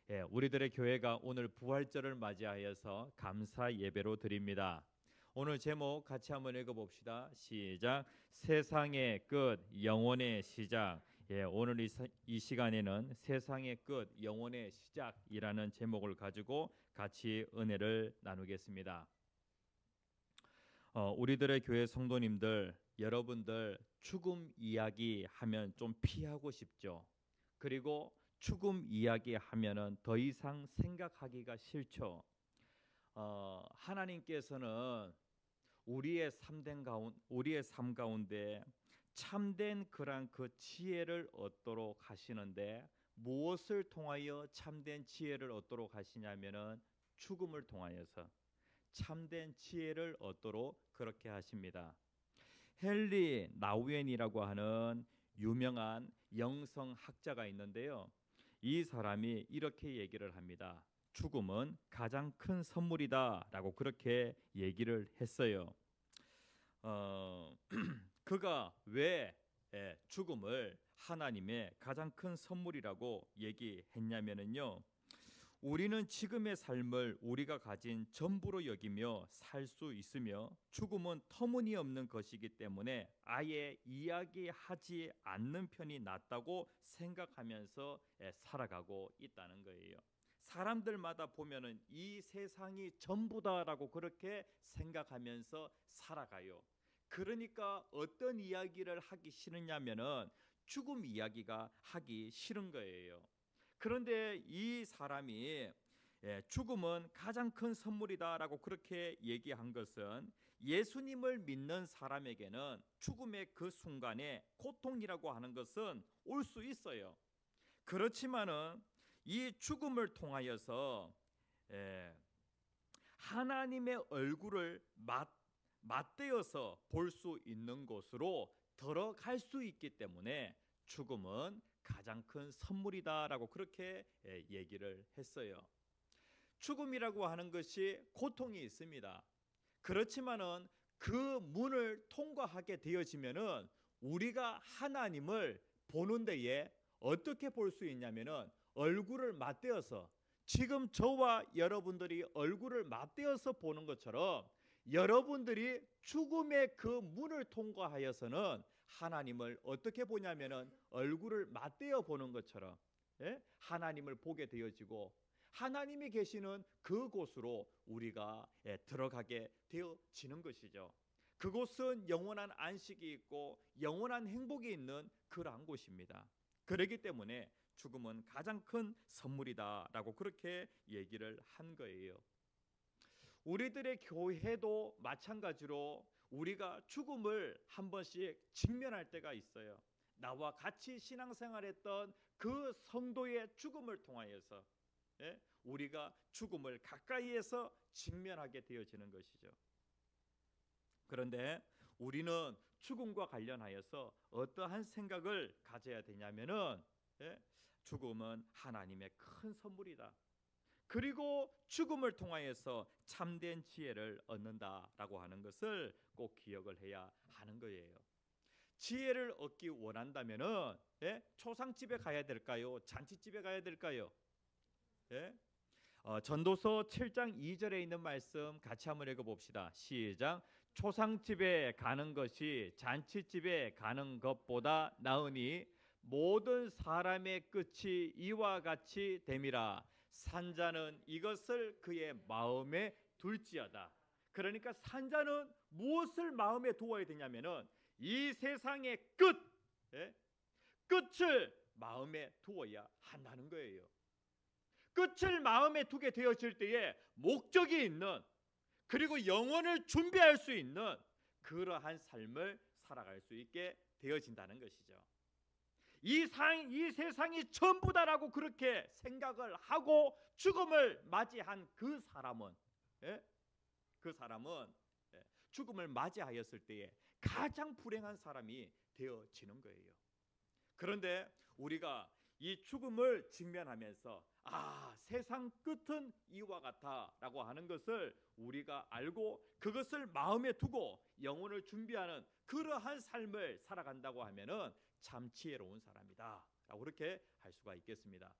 우리들의 교회가 오늘 부활절을 맞이하여서 감사 예배로 드립니다. 오늘 제목 같이 한번 읽어봅시다. 시작. 세상의 끝, 영원의 시작. 오늘 이 시간에는 세상의 끝, 영원의 시작이라는 제목을 가지고 같이 은혜를 나누겠습니다. 우리들의 교회 성도님들, 여러분들 죽음 이야기 하면 좀 피하고 싶죠. 그리고 죽음 이야기 하면은 더 이상 생각하기가 싫죠. 하나님께서는 우리의 삶 가운데 참된 그런 그 지혜를 얻도록 하시는데, 무엇을 통하여 참된 지혜를 얻도록 하시냐면은 죽음을 통하여서 참된 지혜를 얻도록 그렇게 하십니다. 헨리 나우엔이라고 하는 유명한 영성학자가 있는데요. 이 사람이 이렇게 얘기를 합니다. 죽음은 가장 큰 선물이다라고 그렇게 얘기를 했어요. 그가 왜 죽음을 하나님의 가장 큰 선물이라고 얘기했냐면요. 우리는 지금의 삶을 우리가 가진 전부로 여기며 살 수 있으며, 죽음은 터무니없는 것이기 때문에 아예 이야기하지 않는 편이 낫다고 생각하면서 살아가고 있다는 거예요. 사람들마다 보면은 이 세상이 전부다라고 그렇게 생각하면서 살아가요. 그러니까 어떤 이야기를 하기 싫으냐면은 죽음 이야기가 하기 싫은 거예요. 그런데 이 사람이 죽음은 가장 큰 선물이다라고 그렇게 얘기한 것은, 예수님을 믿는 사람에게는 죽음의 그 순간에 고통이라고 하는 것은 올 수 있어요. 그렇지만은 이 죽음을 통하여서 하나님의 얼굴을 맞대어서 볼 수 있는 곳으로 들어갈 수 있기 때문에 죽음은 가장 큰 선물이다라고 그렇게 얘기를 했어요. 죽음이라고 하는 것이 고통이 있습니다. 그렇지만은 그 문을 통과하게 되어지면은 우리가 하나님을 보는 데에 어떻게 볼 수 있냐면은 얼굴을 맞대어서, 지금 저와 여러분들이 얼굴을 맞대어서 보는 것처럼 여러분들이 죽음의 그 문을 통과하여서는 하나님을 어떻게 보냐면은 얼굴을 맞대어 보는 것처럼 하나님을 보게 되어지고, 하나님이 계시는 그곳으로 우리가 들어가게 되어지는 것이죠. 그곳은 영원한 안식이 있고 영원한 행복이 있는 그러한 곳입니다. 그렇기 때문에 죽음은 가장 큰 선물이다라고 그렇게 얘기를 한 거예요. 우리들의 교회도 마찬가지로 우리가 죽음을 한 번씩 직면할 때가 있어요. 나와 같이 신앙생활했던 그 성도의 죽음을 통하여서 우리가 죽음을 가까이에서 직면하게 되어지는 것이죠. 그런데 우리는 죽음과 관련하여서 어떠한 생각을 가져야 되냐면은 죽음은 하나님의 큰 선물이다. 그리고 죽음을 통하여서 참된 지혜를 얻는다라고 하는 것을 꼭 기억을 해야 하는 거예요. 지혜를 얻기 원한다면은 초상집에 가야 될까요? 잔치집에 가야 될까요? 전도서 7장 2절에 있는 말씀 같이 한번 읽어봅시다. 시작. 초상집에 가는 것이 잔치집에 가는 것보다 나으니 모든 사람의 끝이 이와 같이 됨이라. 산자는 이것을 그의 마음에 둘지어다. 그러니까 산자는 무엇을 마음에 두어야 되냐면은 이 세상의 끝을 마음에 두어야 한다는 거예요. 끝을 마음에 두게 되어질 때에 목적이 있는, 그리고 영혼을 준비할 수 있는 그러한 삶을 살아갈 수 있게 되어진다는 것이죠. 이 세상이 전부다라고 그렇게 생각을 하고 죽음을 맞이한 그 사람은 죽음을 맞이하였을 때에 가장 불행한 사람이 되어지는 거예요. 그런데 우리가 이 죽음을 직면하면서 세상 끝은 이와 같다라고 하는 것을 우리가 알고 그것을 마음에 두고 영혼을 준비하는 그러한 삶을 살아간다고 하면은 참 지혜로운 사람이다 라고 그렇게 할 수가 있겠습니다.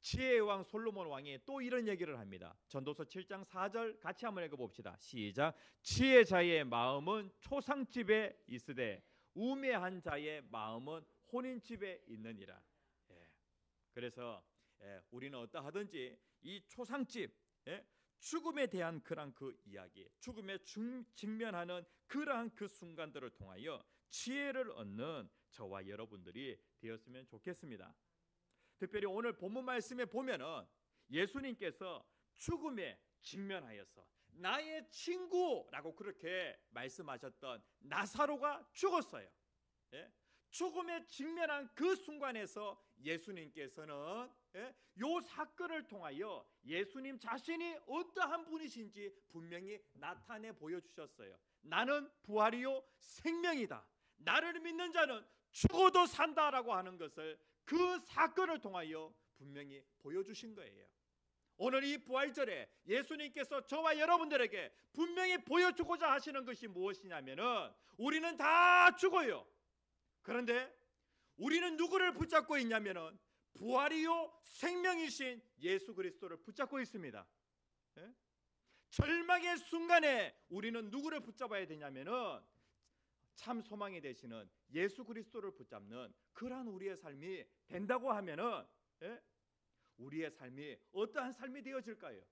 지혜의 왕 솔로몬 왕이 또 이런 얘기를 합니다. 전도서 7장 4절 같이 한번 읽어봅시다. 시작. 지혜자의 마음은 초상집에 있으되 우매한 자의 마음은 혼인집에 있느니라. 그래서 우리는 어떠하든지 이 초상집, 죽음에 대한 그러한 그 이야기, 죽음에 직면하는 그러한 그 순간들을 통하여 지혜를 얻는 저와 여러분들이 되었으면 좋겠습니다. 특별히 오늘 본문 말씀에 보면은 예수님께서 죽음에 직면하여서 나의 친구라고 그렇게 말씀하셨던 나사로가 죽었어요. 죽음에 직면한 그 순간에서 예수님께서는 요 사건을 통하여 예수님 자신이 어떠한 분이신지 분명히 나타내 보여주셨어요. 나는 부활이요 생명이다. 나를 믿는 자는 죽어도 산다라고 하는 것을 그 사건을 통하여 분명히 보여주신 거예요. 오늘 이 부활절에 예수님께서 저와 여러분들에게 분명히 보여주고자 하시는 것이 무엇이냐면은 우리는 다 죽어요. 그런데 우리는 누구를 붙잡고 있냐면은 부활이요 생명이신 예수 그리스도를 붙잡고 있습니다. 절망의 순간에 우리는 누구를 붙잡아야 되냐면은 참 소망이 되시는 예수 그리스도를 붙잡는 그러한 우리의 삶이 된다고 하면은 우리의 삶이 어떠한 삶이 되어질까요?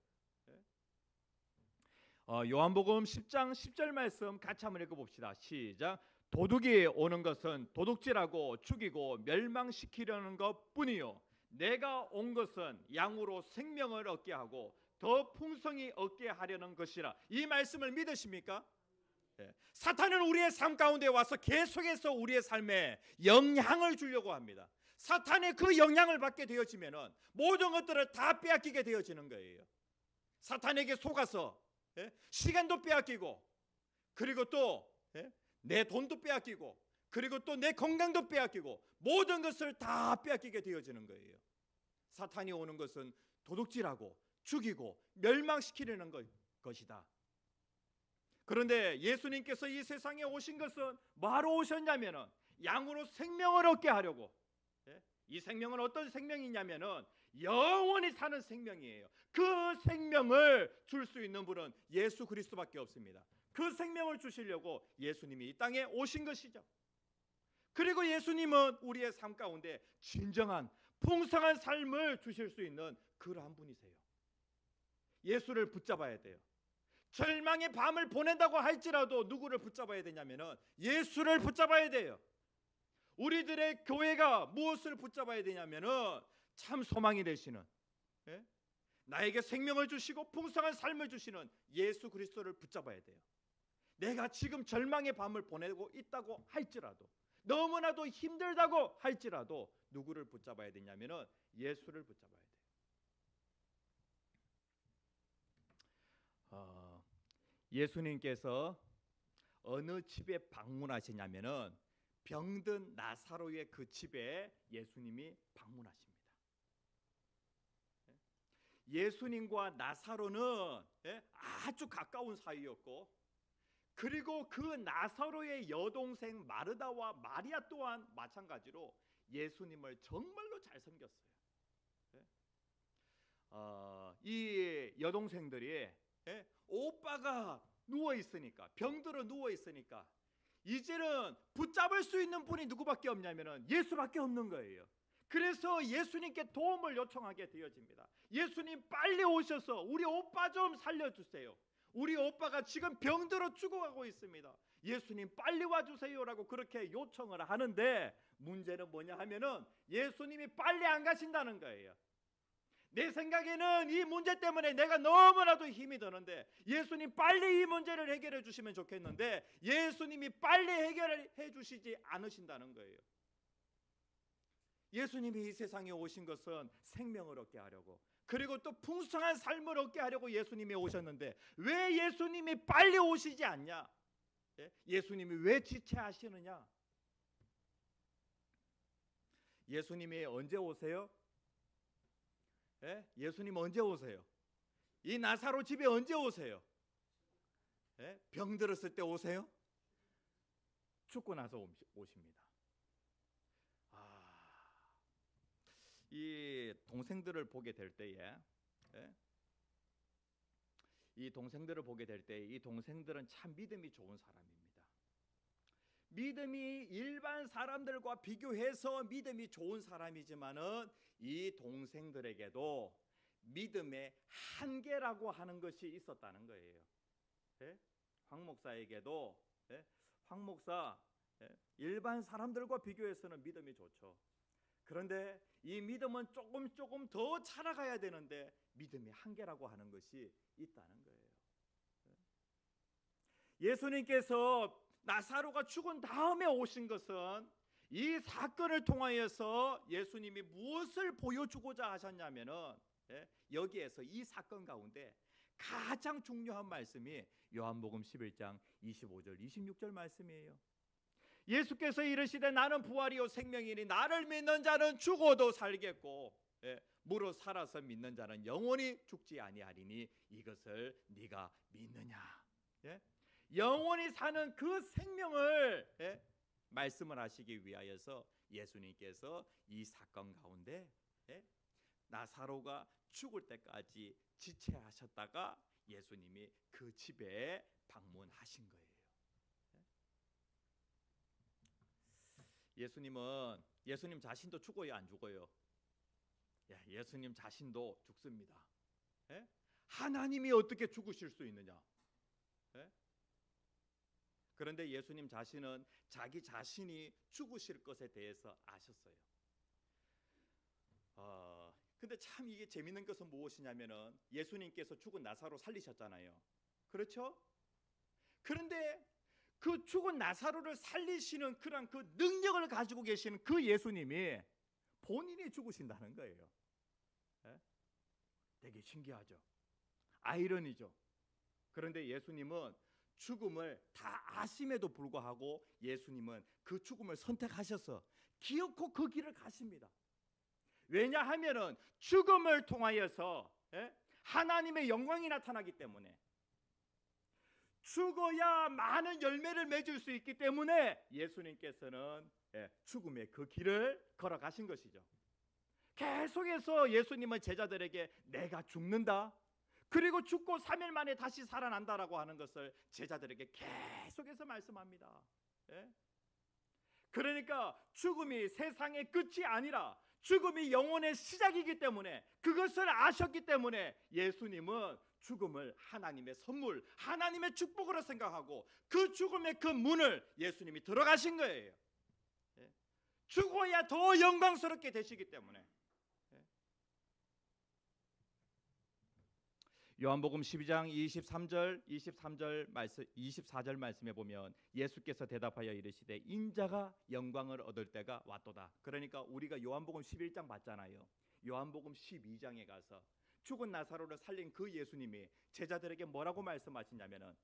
요한복음 10장 10절 말씀 같이 한번 읽어봅시다. 시작. 도둑이 오는 것은 도둑질하고 죽이고 멸망시키려는 것뿐이요 내가 온 것은 양으로 생명을 얻게 하고 더 풍성히 얻게 하려는 것이라. 이 말씀을 믿으십니까? 사탄은 우리의 삶 가운데 와서 계속해서 우리의 삶에 영향을 주려고 합니다. 사탄의 그 영향을 받게 되어지면은 모든 것들을 다 빼앗기게 되어지는 거예요. 사탄에게 속아서 시간도 빼앗기고, 그리고 또 내 돈도 빼앗기고, 그리고 또 내 건강도 빼앗기고, 모든 것을 다 빼앗기게 되어지는 거예요. 사탄이 오는 것은 도둑질하고 죽이고 멸망시키려는 것이다. 그런데 예수님께서 이 세상에 오신 것은 뭐하러 오셨냐면은 양으로 생명을 얻게 하려고. 이 생명은 어떤 생명이냐면은 영원히 사는 생명이에요. 그 생명을 줄 수 있는 분은 예수 그리스도밖에 없습니다. 그 생명을 주시려고 예수님이 이 땅에 오신 것이죠. 그리고 예수님은 우리의 삶 가운데 진정한 풍성한 삶을 주실 수 있는 그러한 분이세요. 예수를 붙잡아야 돼요. 절망의 밤을 보낸다고 할지라도 누구를 붙잡아야 되냐면은 예수를 붙잡아야 돼요. 우리들의 교회가 무엇을 붙잡아야 되냐면은 참 소망이 되시는, 나에게 생명을 주시고 풍성한 삶을 주시는 예수 그리스도를 붙잡아야 돼요. 내가 지금 절망의 밤을 보내고 있다고 할지라도, 너무나도 힘들다고 할지라도 누구를 붙잡아야 되냐면은 예수를 붙잡아야 돼요. 예수님께서 어느 집에 방문하시냐면은 병든 나사로의 그 집에 예수님이 방문하십니다. 예수님과 나사로는 아주 가까운 사이였고, 그리고 그 나사로의 여동생 마르다와 마리아 또한 마찬가지로 예수님을 정말로 잘 섬겼어요. 이 여동생들이 오빠가 누워 있으니까, 병들어 누워 있으니까 이제는 붙잡을 수 있는 분이 누구밖에 없냐면은 예수밖에 없는 거예요. 그래서 예수님께 도움을 요청하게 되어집니다. 예수님 빨리 오셔서 우리 오빠 좀 살려주세요. 우리 오빠가 지금 병들어 죽어가고 있습니다. 예수님 빨리 와주세요라고 그렇게 요청을 하는데, 문제는 뭐냐 하면은 예수님이 빨리 안 가신다는 거예요. 내 생각에는 이 문제 때문에 내가 너무나도 힘이 드는데 예수님 빨리 이 문제를 해결해 주시면 좋겠는데 예수님이 빨리 해결해 주시지 않으신다는 거예요. 예수님이 이 세상에 오신 것은 생명을 얻게 하려고, 그리고 또 풍성한 삶을 얻게 하려고 예수님이 오셨는데 왜 예수님이 빨리 오시지 않냐? 예수님이 왜 지체하시느냐? 예수님이 언제 오세요? 예수님 언제 오세요? 이 나사로 집에 언제 오세요? 병 들었을 때 오세요? 죽고 나서 오십니다. 이 동생들을 보게 될 때에, 예? 이 동생들을 보게 될 때 이 동생들은 참 믿음이 좋은 사람입니다. 믿음이 일반 사람들과 비교해서 믿음이 좋은 사람이지만은 이 동생들에게도 믿음의 한계라고 하는 것이 있었다는 거예요. 예? 황 목사에게도, 예? 황 목사, 예? 일반 사람들과 비교해서는 믿음이 좋죠. 그런데 이 믿음은 조금 더 자라가야 되는데 믿음의 한계라고 하는 것이 있다는 거예요. 예수님께서 나사로가 죽은 다음에 오신 것은 이 사건을 통하여서 예수님이 무엇을 보여주고자 하셨냐면은, 여기에서 이 사건 가운데 가장 중요한 말씀이 요한복음 11장 25절 26절 말씀이에요. 예수께서 이르시되 나는 부활이요 생명이니 나를 믿는 자는 죽어도 살겠고, 무릇 살아서 믿는 자는 영원히 죽지 아니하리니 이것을 네가 믿느냐. 영원히 사는 그 생명을 말씀을 하시기 위하여서 예수님께서 이 사건 가운데 나사로가 죽을 때까지 지체하셨다가 예수님이 그 집에 방문하신 거예요. 예수님 자신도 죽어요, 안 죽어요? 예수님 자신도 죽습니다. 하나님이 어떻게 죽으실 수 있느냐? 그런데 예수님 자신은 자기 자신이 죽으실 것에 대해서 아셨어요. 근데 참 이게 재밌는 것은 무엇이냐면은 예수님께서 죽은 나사로 살리셨잖아요. 그렇죠? 그런데 그 죽은 나사로를 살리시는 그런 그 능력을 가지고 계시는 그 예수님이 본인이 죽으신다는 거예요. 되게 신기하죠. 아이러니죠. 그런데 예수님은 죽음을 다 아심에도 불구하고 예수님은 그 죽음을 선택하셔서 기어코 그 길을 가십니다. 왜냐하면은 죽음을 통하여서 하나님의 영광이 나타나기 때문에, 죽어야 많은 열매를 맺을 수 있기 때문에 예수님께서는 죽음의 그 길을 걸어가신 것이죠. 계속해서 예수님은 제자들에게 내가 죽는다, 그리고 죽고 3일 만에 다시 살아난다라고 하는 것을 제자들에게 계속해서 말씀합니다. 그러니까 죽음이 세상의 끝이 아니라 죽음이 영혼의 시작이기 때문에, 그것을 아셨기 때문에 예수님은 죽음을 하나님의 선물, 하나님의 축복으로 생각하고 그 죽음의 그 문을 예수님이 들어가신 거예요. 죽어야 더 영광스럽게 되시기 때문에. 요한복음 12장 24절 말씀에 보면 예수께서 대답하여 이르시되 인자가 영광을 얻을 때가 왔도다. 그러니까 우리가 요한복음 11장 봤잖아요. 요한복음 12장에 가서 죽은 나사로를 살린 그 예수님이 제자들에게 뭐라고 말씀하시냐면은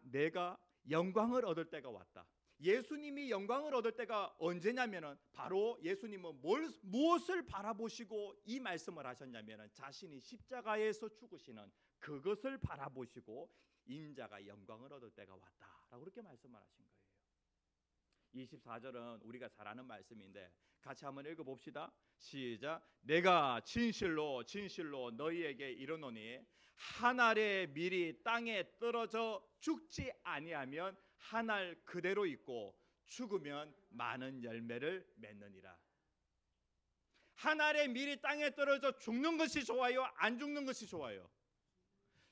내가 영광을 얻을 때가 왔다. 예수님이 영광을 얻을 때가 언제냐면은 바로 예수님은 무엇을 바라보시고 이 말씀을 하셨냐면은 자신이 십자가에서 죽으시는 그것을 바라보시고 인자가 영광을 얻을 때가 왔다라고 그렇게 말씀을 하신 거예요. 24절은 우리가 잘 아는 말씀인데 같이 한번 읽어봅시다. 시작. 내가 진실로 너희에게 이르노니 한 알의 밀이 땅에 떨어져 죽지 아니하면 한 알 그대로 있고 죽으면 많은 열매를 맺느니라. 한 알의 밀이 땅에 떨어져 죽는 것이 좋아요, 안 죽는 것이 좋아요?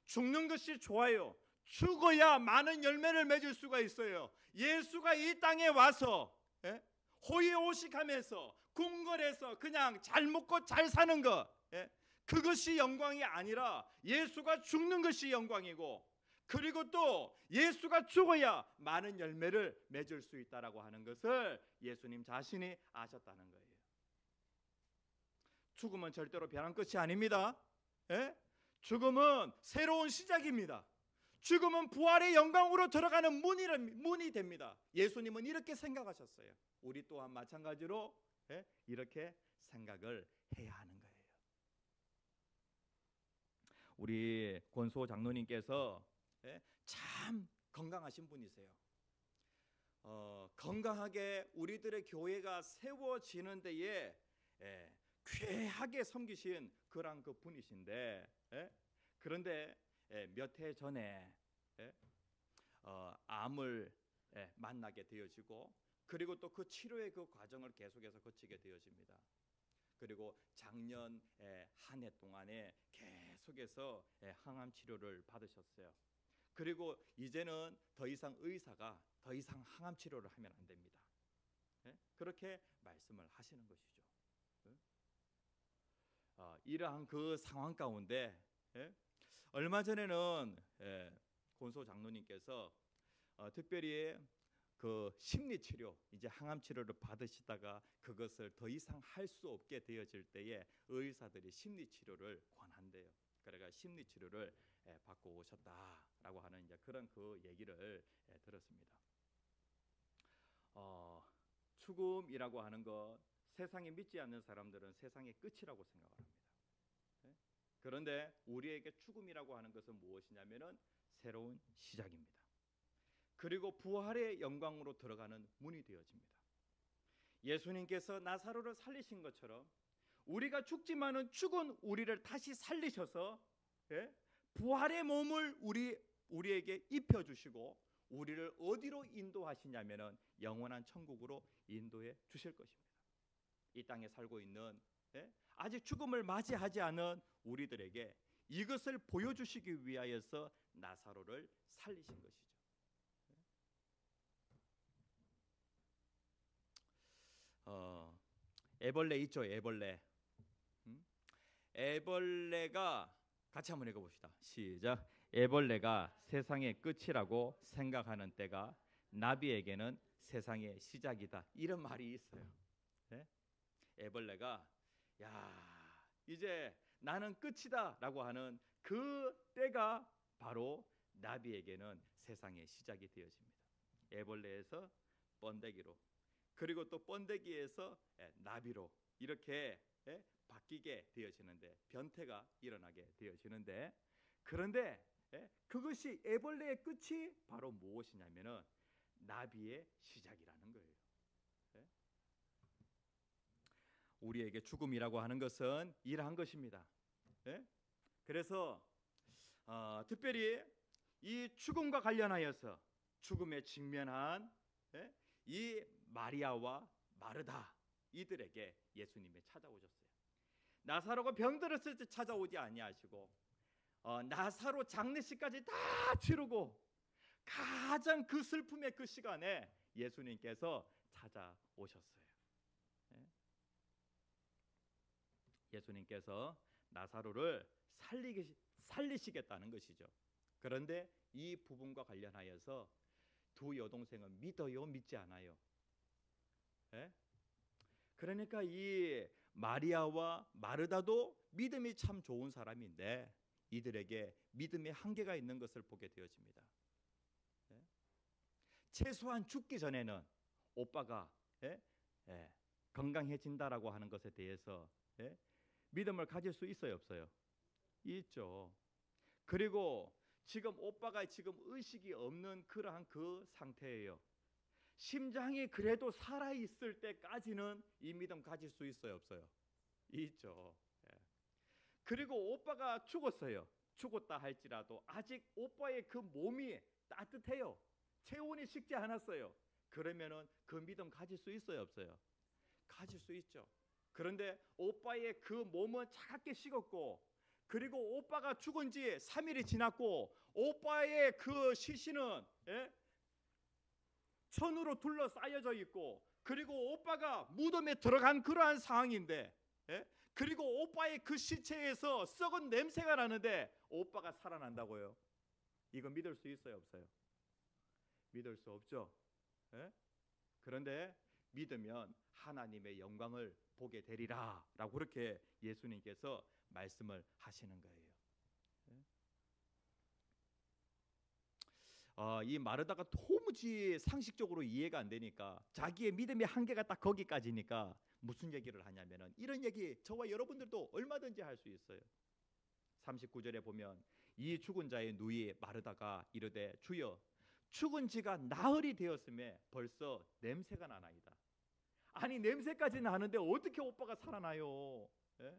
죽는 것이 좋아요. 죽어야 많은 열매를 맺을 수가 있어요. 예수가 이 땅에 와서 호의호식하면서 궁궐에서 그냥 잘 먹고 잘 사는 것, 그것이 영광이 아니라 예수가 죽는 것이 영광이고, 그리고 또 예수가 죽어야 많은 열매를 맺을 수 있다라고 하는 것을 예수님 자신이 아셨다는 거예요. 죽음은 절대로 변한 끝이 아닙니다. 죽음은 새로운 시작입니다. 죽음은 부활의 영광으로 들어가는 문이 됩니다. 예수님은 이렇게 생각하셨어요. 우리 또한 마찬가지로 이렇게 생각을 해야 하는 거예요. 우리 권수호 장로님께서 참 건강하신 분이세요. 건강하게 우리들의 교회가 세워지는 데에 귀하게 섬기신 그런 그 분이신데, 그런데 몇 해 전에 암을 만나게 되어지고, 그리고 또 그 치료의 그 과정을 계속해서 거치게 되어집니다. 그리고 작년 한 해 동안에 계속해서 항암 치료를 받으셨어요. 그리고 이제는 더 이상 의사가 더 이상 항암 치료를 하면 안 됩니다. 그렇게 말씀을 하시는 것이죠. 이러한 그 상황 가운데 얼마 전에는 권소 장로님께서 특별히 그 심리 치료, 이제 항암 치료를 받으시다가 그것을 더 이상 할 수 없게 되어질 때에 의사들이 심리 치료를 권한대요. 그래가 심리 치료를 받고 오셨다라고 하는 이제 그런 그 얘기를 들었습니다. 죽음이라고 하는 것, 세상에 믿지 않는 사람들은 세상의 끝이라고 생각합니다. 그런데 우리에게 죽음이라고 하는 것은 무엇이냐면은 새로운 시작입니다. 그리고 부활의 영광으로 들어가는 문이 되어집니다. 예수님께서 나사로를 살리신 것처럼 우리가 죽지만은 죽은 우리를 다시 살리셔서 부활의 몸을 우리에게 입혀주시고 우리를 어디로 인도하시냐면은 영원한 천국으로 인도해 주실 것입니다. 이 땅에 살고 있는 아직 죽음을 맞이하지 않은 우리들에게 이것을 보여주시기 위하여서 나사로를 살리신 것이죠. 애벌레 있죠, 애벌레. 애벌레가 같이 한번 읽어봅시다. 시작. 애벌레가 세상의 끝이라고 생각하는 때가 나비에게는 세상의 시작이다. 이런 말이 있어요. 애벌레가 야, 이제 나는 끝이다라고 하는 그 때가 바로 나비에게는 세상의 시작이 되어집니다. 애벌레에서 번데기로, 그리고 또 번데기에서 나비로 이렇게 바뀌게 되어지는데, 변태가 일어나게 되어지는데, 그런데 그것이 애벌레의 끝이 바로 무엇이냐면은 나비의 시작이라는 거예요. 우리에게 죽음이라고 하는 것은 이러한 것입니다. 그래서 특별히 이 죽음과 관련하여서 죽음에 직면한 이 마리아와 마르다, 이들에게 예수님이 찾아오셨어요. 나사로가 병들었을 때 찾아오지 아니하시고 나사로 장례식까지 다 치르고 가장 그 슬픔의 그 시간에 예수님께서 찾아오셨어요. 예수님께서 나사로를 살리시겠다는 것이죠. 그런데 이 부분과 관련하여서 두 여동생은 믿어요, 믿지 않아요? 그러니까 이 마리아와 마르다도 믿음이 참 좋은 사람인데 이들에게 믿음의 한계가 있는 것을 보게 되어집니다. 최소한 죽기 전에는 오빠가 건강해진다라고 하는 것에 대해서 믿음을 가질 수 있어요, 없어요? 있죠. 그리고 지금 오빠가 지금 의식이 없는 그러한 그 상태예요. 심장이 그래도 살아있을 때까지는 이 믿음 가질 수 있어요, 없어요? 있죠. 그리고 오빠가 죽었어요. 죽었다 할지라도 아직 오빠의 그 몸이 따뜻해요. 체온이 식지 않았어요. 그러면은 그 믿음 가질 수 있어요, 없어요? 가질 수 있죠. 그런데 오빠의 그 몸은 차갑게 식었고, 그리고 오빠가 죽은 지 3일이 지났고 오빠의 그 시신은 천으로 둘러싸여져 있고, 그리고 오빠가 무덤에 들어간 그러한 상황인데, 그리고 오빠의 그 시체에서 썩은 냄새가 나는데 오빠가 살아난다고요? 이거 믿을 수 있어요, 없어요? 믿을 수 없죠. 그런데 믿으면 하나님의 영광을 보게 되리라 라고 그렇게 예수님께서 말씀을 하시는 거예요. 이 마르다가 도무지 상식적으로 이해가 안 되니까, 자기의 믿음의 한계가 딱 거기까지니까 무슨 얘기를 하냐면은 이런 얘기 저와 여러분들도 얼마든지 할 수 있어요. 39절에 보면 이 죽은 자의 누이 마르다가 이르되 주여, 죽은 지가 나흘이 되었음에 벌써 냄새가 나나이다. 아니 냄새까지 나는데 어떻게 오빠가 살아나요? 예?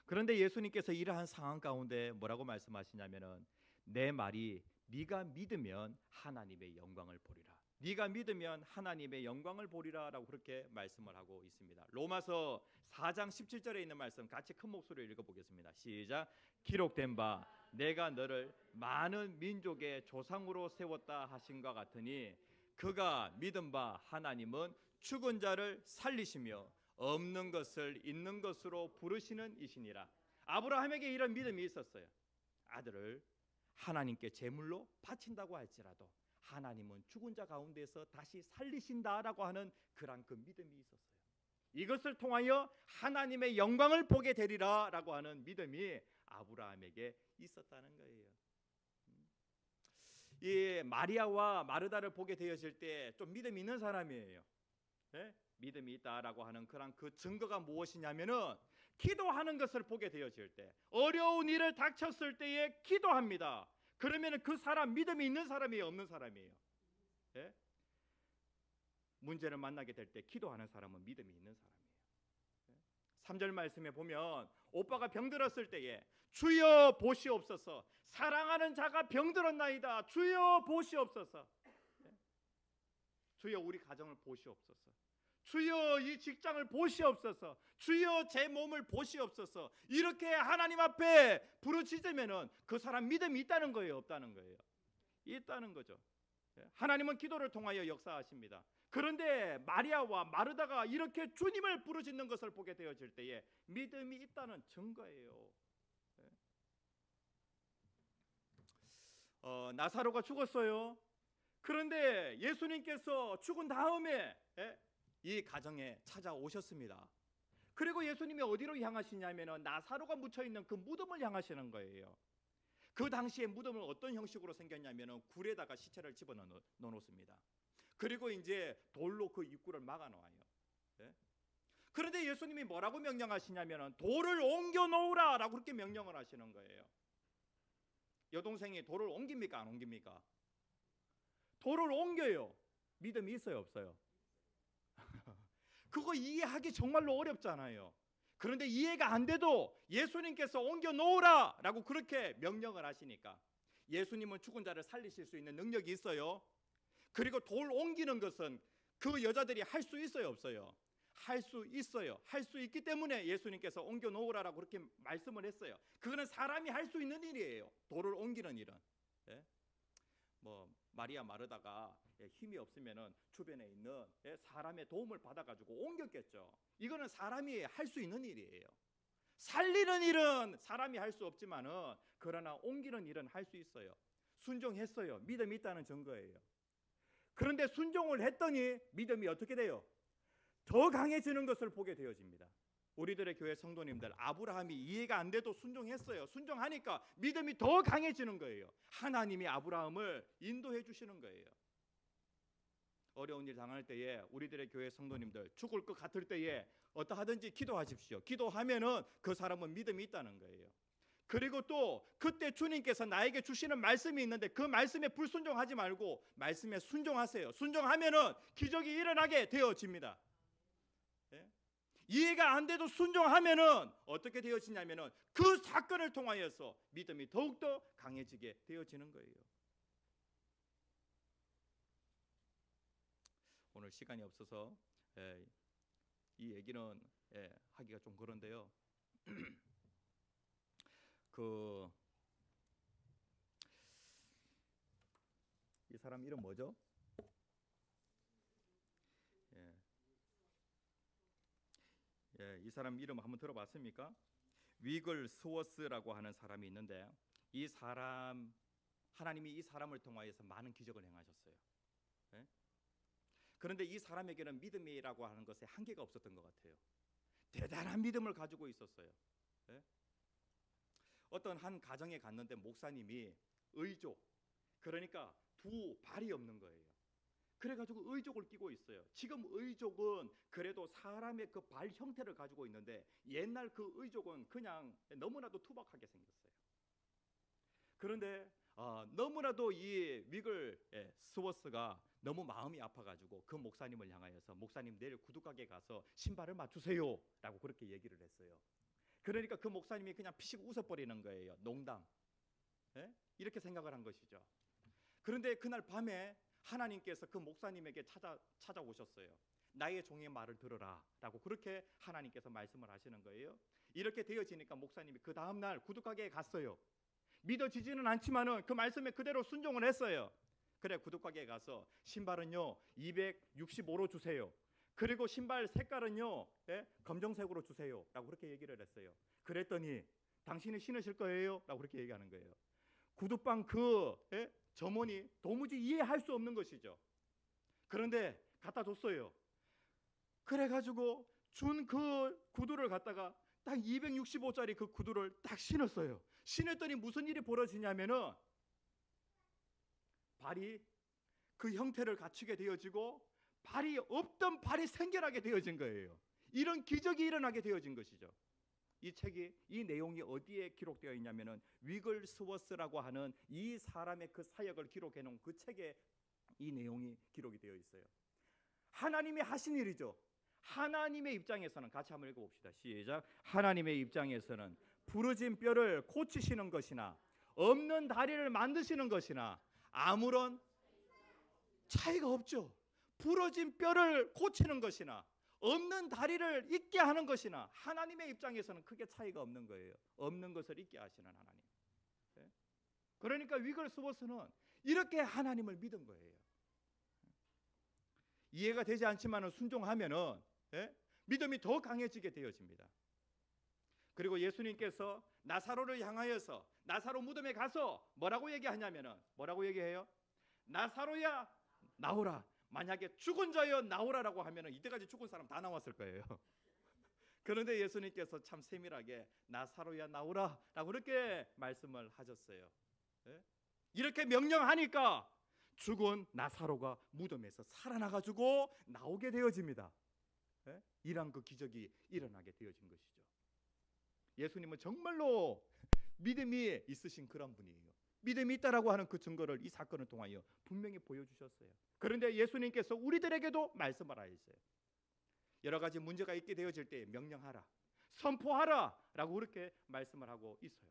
그런데 예수님께서 이러한 상황 가운데 뭐라고 말씀하시냐면은 내 말이 네가 믿으면 하나님의 영광을 보리라. 네가 믿으면 하나님의 영광을 보리라라고 그렇게 말씀을 하고 있습니다. 로마서 4장 17절에 있는 말씀 같이 큰 목소리로 읽어보겠습니다. 시작. 기록된 바 내가 너를 많은 민족의 조상으로 세웠다 하신과 같으니 그가 믿은 바 하나님은 죽은 자를 살리시며 없는 것을 있는 것으로 부르시는 이시니라. 아브라함에게 이런 믿음이 있었어요. 아들을 하나님께 제물로 바친다고 할지라도 하나님은 죽은 자 가운데서 다시 살리신다라고 하는 그런 그 믿음이 있었어요. 이것을 통하여 하나님의 영광을 보게 되리라라고 하는 믿음이 아브라함에게 있었다는 거예요. 이 마리아와 마르다를 보게 되었을 때 좀 믿음이 있는 사람이에요. 네? 믿음이 있다라고 하는 그 증거가 무엇이냐면은 기도하는 것을 보게 되어질 때, 어려운 일을 닥쳤을 때에 기도합니다. 그러면은 그 사람 믿음이 있는 사람이에요, 없는 사람이에요? 예? 문제를 만나게 될 때 기도하는 사람은 믿음이 있는 사람이에요. 3절 말씀에 보면 오빠가 병들었을 때에 주여 보시옵소서, 사랑하는 자가 병들었나이다, 주여 보시옵소서, 주여 우리 가정을 보시옵소서, 주여 이 직장을 보시옵소서, 주여 제 몸을 보시옵소서, 이렇게 하나님 앞에 부르짖으면은 그 사람 믿음이 있다는 거예요, 없다는 거예요? 있다는 거죠. 하나님은 기도를 통하여 역사하십니다. 그런데 마리아와 마르다가 이렇게 주님을 부르짖는 것을 보게 되어질 때에 믿음이 있다는 증거예요. 나사로가 죽었어요. 그런데 예수님께서 죽은 다음에 이 가정에 찾아오셨습니다. 그리고 예수님이 어디로 향하시냐면 나사로가 묻혀있는 그 무덤을 향하시는 거예요. 그 당시에 무덤은 어떤 형식으로 생겼냐면 굴에다가 시체를 집어넣습니다. 그리고 이제 돌로 그 입구를 막아놓아요. 그런데 예수님이 뭐라고 명령하시냐면 돌을 옮겨 놓으라라고 그렇게 명령을 하시는 거예요. 여동생이 돌을 옮깁니까, 안 옮깁니까? 돌을 옮겨요. 믿음이 있어요, 없어요? 그거 이해하기 정말로 어렵잖아요. 그런데 이해가 안 돼도 예수님께서 옮겨 놓으라 라고 그렇게 명령을 하시니까, 예수님은 죽은 자를 살리실 수 있는 능력이 있어요. 그리고 돌 옮기는 것은 그 여자들이 할 수 있어요, 없어요? 할 수 있어요. 할 수 있기 때문에 예수님께서 옮겨 놓으라라고 그렇게 말씀을 했어요. 그거는 사람이 할 수 있는 일이에요, 돌을 옮기는 일은. 마리아 마르다가 힘이 없으면은 주변에 있는 사람의 도움을 받아가지고 옮겼겠죠. 이거는 사람이 할 수 있는 일이에요. 살리는 일은 사람이 할 수 없지만은 그러나 옮기는 일은 할 수 있어요. 순종했어요. 믿음이 있다는 증거예요. 그런데 순종을 했더니 믿음이 어떻게 돼요? 더 강해지는 것을 보게 되어집니다. 우리들의 교회 성도님들, 아브라함이 이해가 안 돼도 순종했어요. 순종하니까 믿음이 더 강해지는 거예요. 하나님이 아브라함을 인도해 주시는 거예요. 어려운 일 당할 때에 우리들의 교회 성도님들, 죽을 것 같을 때에 어떠하든지 기도하십시오. 기도하면은 그 사람은 믿음이 있다는 거예요. 그리고 또 그때 주님께서 나에게 주시는 말씀이 있는데 그 말씀에 불순종하지 말고 말씀에 순종하세요. 순종하면은 기적이 일어나게 되어집니다. 이해가 안 돼도 순종하면은 어떻게 되어지냐면은 그 사건을 통하여서 믿음이 더욱더 강해지게 되어지는 거예요. 오늘 시간이 없어서 이 얘기는 하기가 좀 그런데요. 이 사람 이름 뭐죠? 이 사람 이름 한번 들어봤습니까? 위글 스워스라고 하는 사람이 있는데, 이 사람, 하나님이 이 사람을 통하여서 많은 기적을 행하셨어요. 그런데 이 사람에게는 믿음이라고 하는 것에 한계가 없었던 것 같아요. 대단한 믿음을 가지고 있었어요. 어떤 한 가정에 갔는데 목사님이 의족, 그러니까 두 발이 없는 거예요. 그래가지고 의족을 끼고 있어요. 지금 의족은 그래도 사람의 그 발 형태를 가지고 있는데 옛날 그 의족은 그냥 너무나도 투박하게 생겼어요. 그런데 너무나도 이 위글 스워스가 너무 마음이 아파가지고 그 목사님을 향하여서 목사님 내일 구두가게 가서 신발을 맞추세요 라고 그렇게 얘기를 했어요. 그러니까 그 목사님이 그냥 피식 웃어버리는 거예요. 농담. 예? 이렇게 생각을 한 것이죠. 그런데 그날 밤에 하나님께서 그 목사님에게 찾아오셨어요. 나의 종의 말을 들어라 라고 그렇게 하나님께서 말씀을 하시는 거예요. 이렇게 되어지니까 목사님이 그 다음날 구두가게에 갔어요. 믿어지지는 않지만은 그 말씀에 그대로 순종을 했어요. 그래 구두가게에 가서 신발은요 265로 주세요. 그리고 신발 색깔은요 검정색으로 주세요 라고 그렇게 얘기를 했어요. 그랬더니 당신이 신으실 거예요? 라고 그렇게 얘기하는 거예요. 구두방 그 점원이 도무지 이해할 수 없는 것이죠. 그런데 갖다 줬어요. 그래가지고 준 그 구두를 갖다가 딱 265짜리 그 구두를 딱 신었어요. 신었더니 무슨 일이 벌어지냐면은 발이 그 형태를 갖추게 되어지고 발이 없던 발이 생겨나게 되어진 거예요. 이런 기적이 일어나게 되어진 것이죠. 이 책이 이 내용이 어디에 기록되어 있냐면은 위글스워스라고 하는 이 사람의 그 사역을 기록해 놓은 그 책에 이 내용이 기록이 되어 있어요. 하나님이 하신 일이죠. 하나님의 입장에서는 같이 한번 읽어봅시다. 시작. 하나님의 입장에서는 부러진 뼈를 고치시는 것이나 없는 다리를 만드시는 것이나 아무런 차이가 없죠. 부러진 뼈를 고치는 것이나 없는 다리를 있게 하는 것이나 하나님의 입장에서는 크게 차이가 없는 거예요. 없는 것을 있게 하시는 하나님. 그러니까 위글스워스는 이렇게 하나님을 믿은 거예요. 이해가 되지 않지만 순종하면은 믿음이 더 강해지게 되어집니다. 그리고 예수님께서 나사로를 향하여서 나사로 무덤에 가서 뭐라고 얘기하냐면은 뭐라고 얘기해요? 나사로야 나오라. 만약에 죽은 자여 나오라라고 하면은 이때까지 죽은 사람 다 나왔을 거예요. 그런데 예수님께서 참 세밀하게 나사로야 나오라라고 그렇게 말씀을 하셨어요. 이렇게 명령하니까 죽은 나사로가 무덤에서 살아나가지고 나오게 되어집니다. 이런 그 기적이 일어나게 되어진 것이죠. 예수님은 정말로 믿음이 있으신 그런 분이에요. 믿음이 있다라고 하는 그 증거를 이 사건을 통하여 분명히 보여주셨어요. 그런데 예수님께서 우리들에게도 말씀을 하셨어요. 여러 가지 문제가 있게 되어질 때 명령하라, 선포하라 라고 그렇게 말씀을 하고 있어요.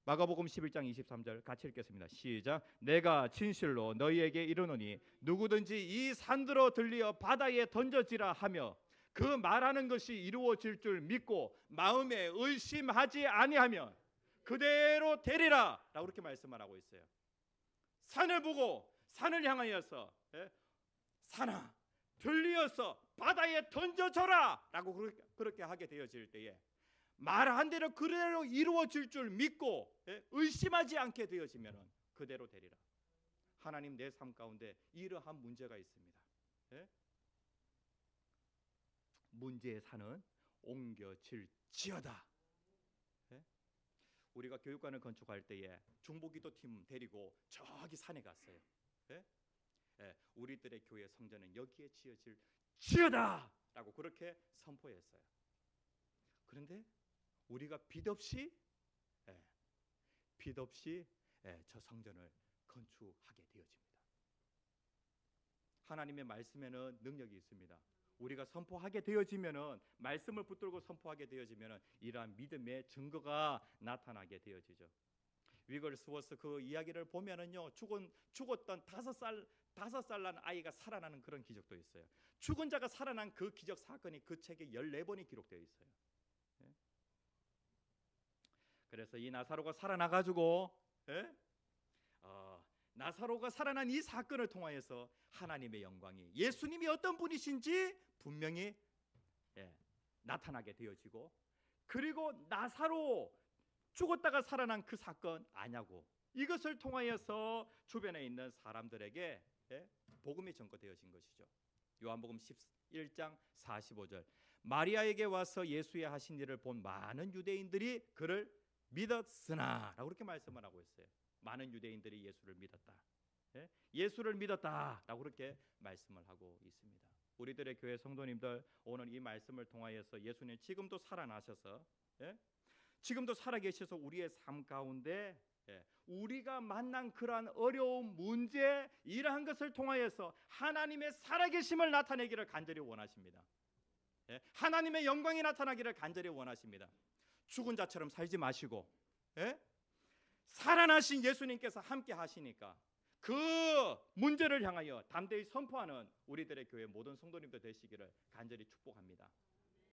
마가복음 11장 23절 같이 읽겠습니다. 시작. 내가 진실로 너희에게 이르노니 누구든지 이 산들어 들리어 바다에 던져지라 하며 그 말하는 것이 이루어질 줄 믿고 마음에 의심하지 아니하면 그대로 되리라 라고 그렇게 말씀을 하고 있어요. 산을 보고 산을 향하여서 산아 들리어서 바다에 던져져라 라고 그렇게 하게 되어질 때에 말한 대로 그대로 이루어질 줄 믿고 의심하지 않게 되어지면 그대로 되리라. 하나님 내 삶 가운데 이러한 문제가 있습니다. 문제의 산은 옮겨질지어다. 우리가 교육관을 건축할 때에 중보기도팀 데리고 저기 산에 갔어요. 우리들의 교회 성전은 여기에 지어질지어다 라고 그렇게 선포했어요. 그런데 우리가 빛 없이 저 성전을 건축하게 되어집니다. 하나님의 말씀에는 능력이 있습니다. 우리가 선포하게 되어지면은 말씀을 붙들고 선포하게 되어지면은 이러한 믿음의 증거가 나타나게 되어지죠. 위글스워스 그 이야기를 보면은요 죽었던 5살 난 아이가 살아나는 그런 기적도 있어요. 죽은 자가 살아난 그 기적 사건이 그 책에 14번이 기록되어 있어요. 그래서 이 나사로가 살아나가지고 나사로가 살아난 이 사건을 통하여서 하나님의 영광이 예수님이 어떤 분이신지 분명히 나타나게 되어지고 그리고 나사로 죽었다가 살아난 그 사건 아냐고 이것을 통하여서 주변에 있는 사람들에게 복음이 전거되어진 것이죠. 요한복음 11장 45절 마리아에게 와서 예수의 하신 일을 본 많은 유대인들이 그를 믿었으나 라고 그렇게 말씀을 하고 있어요. 많은 유대인들이 예수를 믿었다. 예수를 믿었다 라고 그렇게 말씀을 하고 있습니다. 우리들의 교회 성도님들 오늘 이 말씀을 통하여서 예수님 지금도 살아나셔서 지금도 살아계셔서 우리의 삶 가운데 우리가 만난 그러한 어려운 문제, 이러한 것을 통하여서 하나님의 살아계심을 나타내기를 간절히 원하십니다. 하나님의 영광이 나타나기를 간절히 원하십니다. 죽은 자처럼 살지 마시고 살아나신 예수님께서 함께 하시니까 그 문제를 향하여 담대히 선포하는 우리들의 교회 모든 성도님들 되시기를 간절히 축복합니다.